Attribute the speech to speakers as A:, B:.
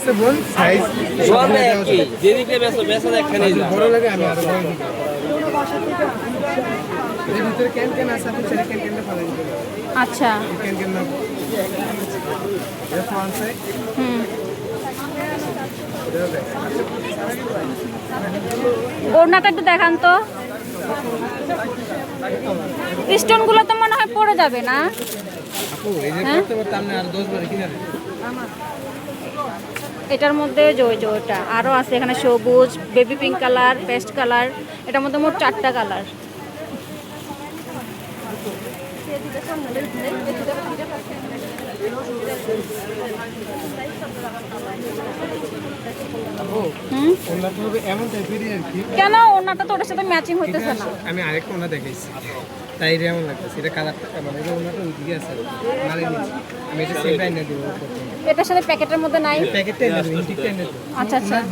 A: আছে বোন সাইজ
B: সব একই যেদিকে বেসো বেসো একখানেই না
A: বড় লাগে আমি আরো বড় দিই এর ভিতরে ক্যান আছে আপনি ছেড়ে ক্যান ফেলে দিবেন
C: আচ্ছা
A: ক্যান না ওয়ান সাইড
C: হুম ওড়নাটা একটু দেখান তো স্টোনগুলো তো মনে হয় পড়ে যাবে না
A: আপু এই যে করতে করতে আপনি আর 10 বারে কিনে দেন
C: এটার মধ্যে ওইটা আরও আছে এখানে সবুজ baby pink colour paste colour এটার মধ্যে মোট 4টা কালার
A: আপু ওনার তো হবে এমন টাইপেরই আর কি
C: কেন ওনাটা তো ওটার সাথে ম্যাচিং হইতেছে না
A: আমি আরেকটা ওনা দেখাইছি তাই রে এমন লাগতেছে এটা কালারটা মানে এটা ওনাটা ওইদিকে আছে নালে নিচে আমি এটা সেম টাইম না দেবো
C: এটার সাথে প্যাকেটের মধ্যে নাই
A: প্যাকেটটা এনে দেবো ইনটিকটা এনে দেবো
C: আচ্ছা আচ্ছা